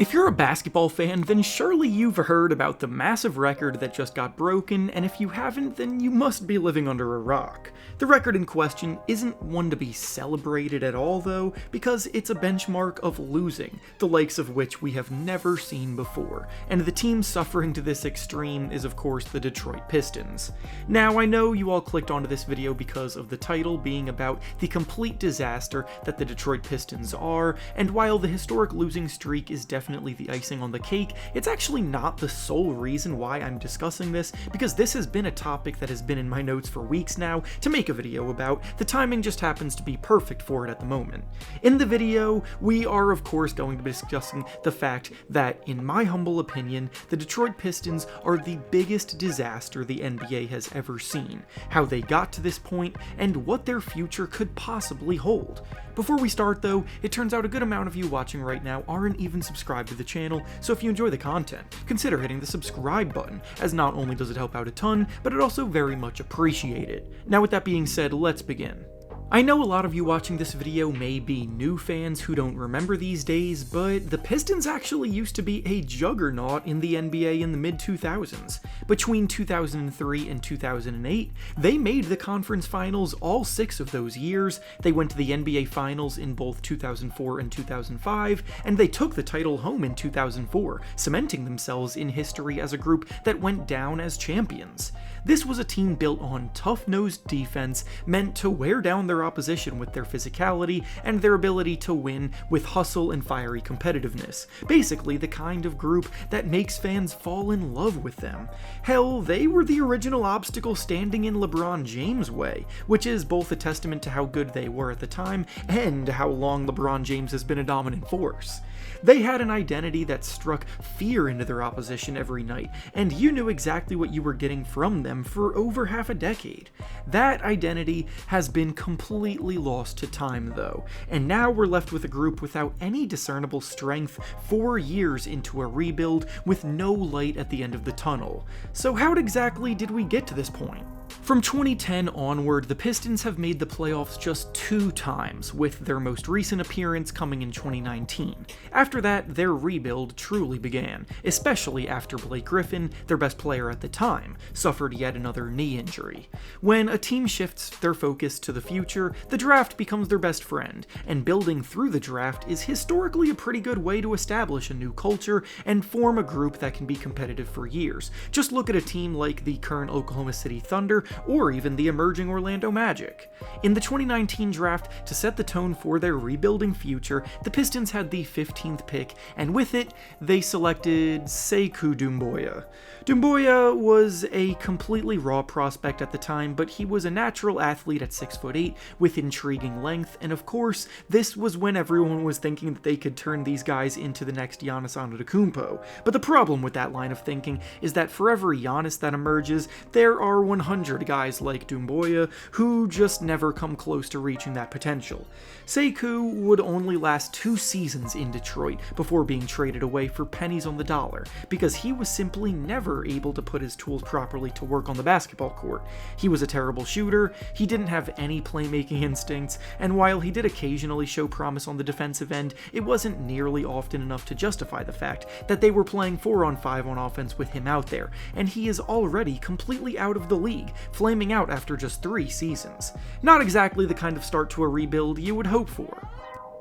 If you're a basketball fan, then surely you've heard about the massive record that just got broken, and if you haven't, then you must be living under a rock. The record in question isn't one to be celebrated at all though, because it's a benchmark of losing, the likes of which we have never seen before, and the team suffering to this extreme is of course the Detroit Pistons. Now I know you all clicked onto this video because of the title being about the complete disaster that the Detroit Pistons are, and while the historic losing streak is definitely the icing on the cake, it's actually not the sole reason why I'm discussing this, because this has been a topic that has been in my notes for weeks now to make a video about. The timing just happens to be perfect for it at the moment. In the video, we are of course going to be discussing the fact that, in my humble opinion, the Detroit Pistons are the biggest disaster the NBA has ever seen, how they got to this point, and what their future could possibly hold. Before we start though, it turns out a good amount of you watching right now aren't even subscribed to the channel, so if you enjoy the content, consider hitting the subscribe button, as not only does it help out a ton, but it also very much appreciated. Now with that being said, let's begin. I know a lot of you watching this video may be new fans who don't remember these days, but the Pistons actually used to be a juggernaut in the NBA in the mid-2000s. Between 2003 and 2008, they made the conference finals all 6 of those years, they went to the NBA finals in both 2004 and 2005, and they took the title home in 2004, cementing themselves in history as a group that went down as champions. This was a team built on tough-nosed defense, meant to wear down their opposition with their physicality and their ability to win with hustle and fiery competitiveness. Basically the kind of group that makes fans fall in love with them. Hell, they were the original obstacle standing in LeBron James' way, which is both a testament to how good they were at the time and how long LeBron James has been a dominant force. They had an identity that struck fear into their opposition every night, and you knew exactly what you were getting from them for over half a decade. That identity has been completely lost to time though, and now we're left with a group without any discernible strength 4 years into a rebuild with no light at the end of the tunnel. So how exactly did we get to this point? From 2010 onward, the Pistons have made the playoffs just 2 times, with their most recent appearance coming in 2019. After that, their rebuild truly began, especially after Blake Griffin, their best player at the time, suffered yet another knee injury. When a team shifts their focus to the future, the draft becomes their best friend, and building through the draft is historically a pretty good way to establish a new culture and form a group that can be competitive for years. Just look at a team like the current Oklahoma City Thunder, or even the emerging Orlando Magic. In the 2019 draft, to set the tone for their rebuilding future, the Pistons had the 15th pick, and with it, they selected Sekou Doumbouya. Doumbouya was a completely raw prospect at the time, but he was a natural athlete at 6'8", with intriguing length, and of course, this was when everyone was thinking that they could turn these guys into the next Giannis Antetokounmpo. But the problem with that line of thinking is that for every Giannis that emerges, there are 100 guys like Doumbouya who just never come close to reaching that potential. Sekou would only last 2 seasons in Detroit before being traded away for pennies on the dollar, because he was simply never able to put his tools properly to work on the basketball court. He was a terrible shooter, he didn't have any playmaking instincts, and while he did occasionally show promise on the defensive end, it wasn't nearly often enough to justify the fact that they were playing 4-on-5 on offense with him out there, and he is already completely out of the league, flaming out after just 3 seasons. Not exactly the kind of start to a rebuild you would hope for.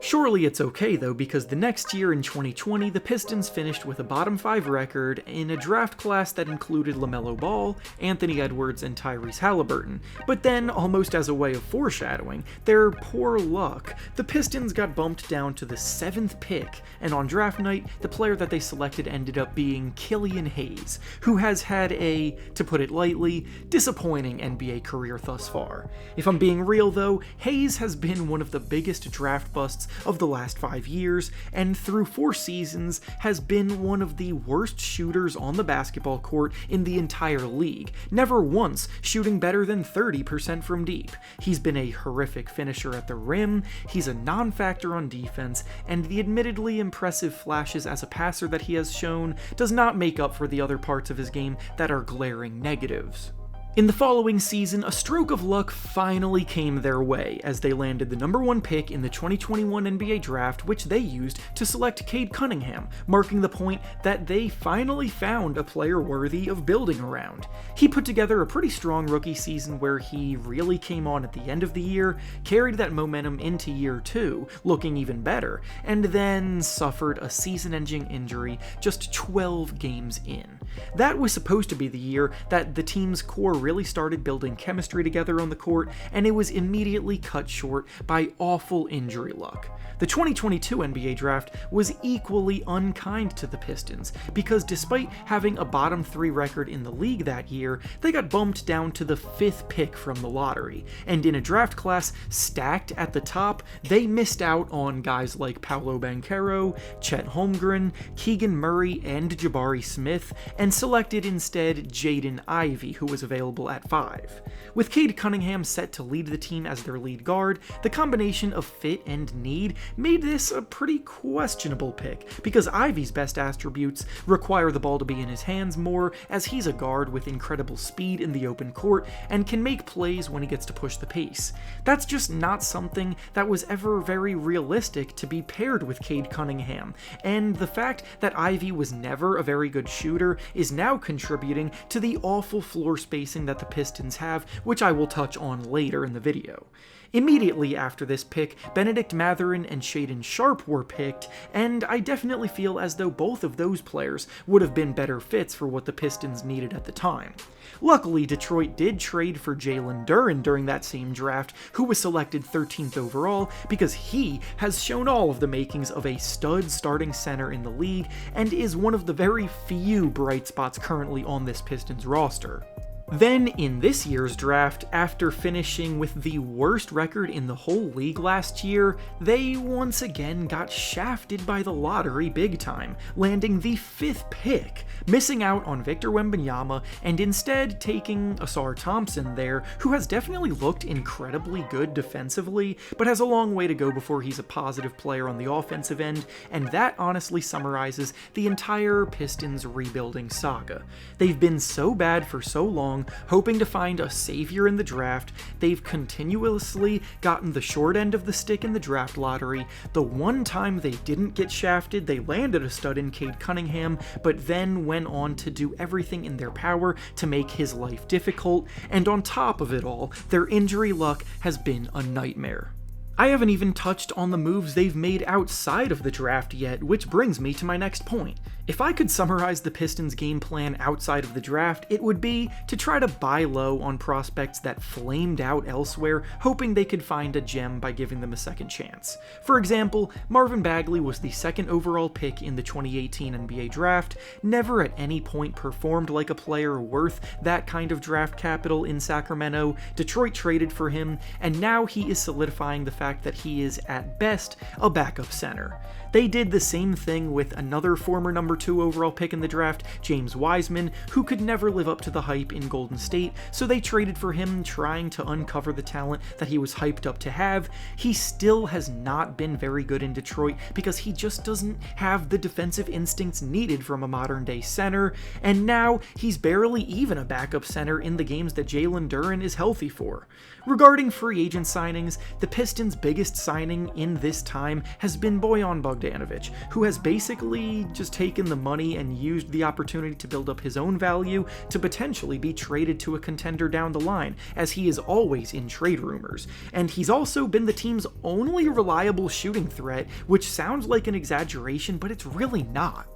Surely it's okay though, because the next year in 2020, the Pistons finished with a bottom 5 record in a draft class that included LaMelo Ball, Anthony Edwards, and Tyrese Halliburton. But then, almost as a way of foreshadowing their poor luck, the Pistons got bumped down to the 7th pick, and on draft night, the player that they selected ended up being Killian Hayes, who has had a, to put it lightly, disappointing NBA career thus far. If I'm being real though, Hayes has been one of the biggest draft busts of the last 5 years, and through 4 seasons has been one of the worst shooters on the basketball court in the entire league, never once shooting better than 30% from deep. He's been a horrific finisher at the rim, he's a non-factor on defense, and the admittedly impressive flashes as a passer that he has shown does not make up for the other parts of his game that are glaring negatives. In the following season, a stroke of luck finally came their way as they landed the #1 pick in the 2021 NBA draft, which they used to select Cade Cunningham, marking the point that they finally found a player worthy of building around. He put together a pretty strong rookie season where he really came on at the end of the year, carried that momentum into year 2, looking even better, and then suffered a season-ending injury just 12 games in. That was supposed to be the year that the team's core really started building chemistry together on the court, and it was immediately cut short by awful injury luck. The 2022 NBA draft was equally unkind to the Pistons, because despite having a bottom 3 record in the league that year, they got bumped down to the 5th pick from the lottery, and in a draft class stacked at the top, they missed out on guys like Paolo Banchero, Chet Holmgren, Keegan Murray, and Jabari Smith, and selected instead Jaden Ivey, who was available at 5. With Cade Cunningham set to lead the team as their lead guard, the combination of fit and need made this a pretty questionable pick, because Ivey's best attributes require the ball to be in his hands more, as he's a guard with incredible speed in the open court and can make plays when he gets to push the pace. That's just not something that was ever very realistic to be paired with Cade Cunningham, and the fact that Ivey was never a very good shooter is now contributing to the awful floor spacing that the Pistons have, which I will touch on later in the video. Immediately after this pick, Benedict Mathurin and Shaedon Sharpe were picked, and I definitely feel as though both of those players would have been better fits for what the Pistons needed at the time. Luckily, Detroit did trade for Jalen Duren during that same draft, who was selected 13th overall, because he has shown all of the makings of a stud starting center in the league, and is one of the very few bright spots currently on this Pistons roster. Then, in this year's draft, after finishing with the worst record in the whole league last year, they once again got shafted by the lottery big time, landing the 5th pick, missing out on Victor Wembanyama, and instead taking Ausar Thompson there, who has definitely looked incredibly good defensively, but has a long way to go before he's a positive player on the offensive end, and that honestly summarizes the entire Pistons rebuilding saga. They've been so bad for so long, hoping to find a savior in the draft. They've continuously gotten the short end of the stick in the draft lottery. The one time they didn't get shafted, they landed a stud in Cade Cunningham, but then went on to do everything in their power to make his life difficult, and on top of it all, their injury luck has been a nightmare. I haven't even touched on the moves they've made outside of the draft yet, which brings me to my next point. If I could summarize the Pistons' game plan outside of the draft, it would be to try to buy low on prospects that flamed out elsewhere, hoping they could find a gem by giving them a second chance. For example, Marvin Bagley was the 2nd overall pick in the 2018 NBA draft, never at any point performed like a player worth that kind of draft capital in Sacramento. Detroit traded for him, and now he is solidifying the fact that he is, at best, a backup center. They did the same thing with another former #2 overall pick in the draft, James Wiseman, who could never live up to the hype in Golden State, so they traded for him, trying to uncover the talent that he was hyped up to have. He still has not been very good in Detroit because he just doesn't have the defensive instincts needed from a modern-day center, and now he's barely even a backup center in the games that Jalen Duren is healthy for. Regarding free agent signings, the Pistons' biggest signing in this time has been Bojan Bogdanovic, who has basically just taken the money and used the opportunity to build up his own value to potentially be traded to a contender down the line, as he is always in trade rumors. And he's also been the team's only reliable shooting threat, which sounds like an exaggeration, but it's really not.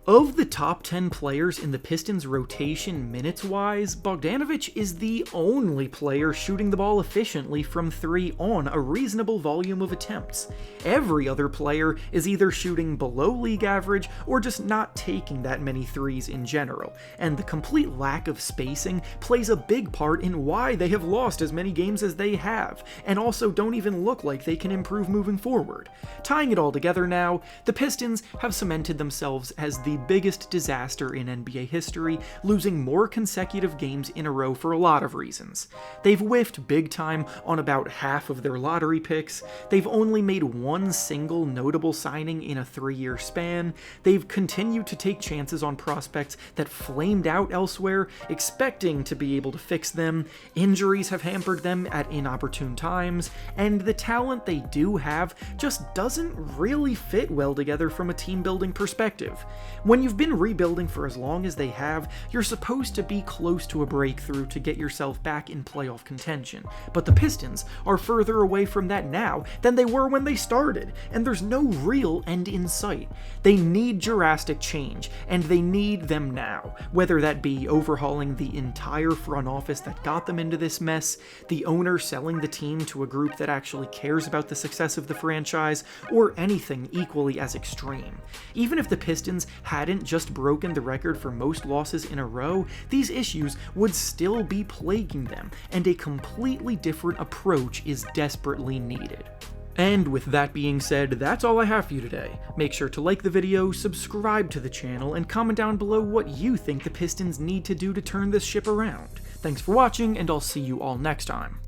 Of the top 10 players in the Pistons' rotation minutes-wise, Bogdanovic is the only player shooting the ball efficiently from 3 on a reasonable volume of attempts. Every other player is either shooting below league average or just not taking that many threes in general, and the complete lack of spacing plays a big part in why they have lost as many games as they have, and also don't even look like they can improve moving forward. Tying it all together now, the Pistons have cemented themselves as the biggest disaster in NBA history, losing more consecutive games in a row for a lot of reasons. They've whiffed big time on about half of their lottery picks, they've only made one single notable signing in a 3-year span, they've continued to take chances on prospects that flamed out elsewhere, expecting to be able to fix them, injuries have hampered them at inopportune times, and the talent they do have just doesn't really fit well together from a team-building perspective. When you've been rebuilding for as long as they have, you're supposed to be close to a breakthrough to get yourself back in playoff contention, but the Pistons are further away from that now than they were when they started, and there's no real end in sight. They need drastic change, and they need them now, whether that be overhauling the entire front office that got them into this mess, the owner selling the team to a group that actually cares about the success of the franchise, or anything equally as extreme. Even if the Pistons hadn't just broken the record for most losses in a row, these issues would still be plaguing them, and a completely different approach is desperately needed. And with that being said, that's all I have for you today. Make sure to like the video, subscribe to the channel, and comment down below what you think the Pistons need to do to turn this ship around. Thanks for watching, and I'll see you all next time.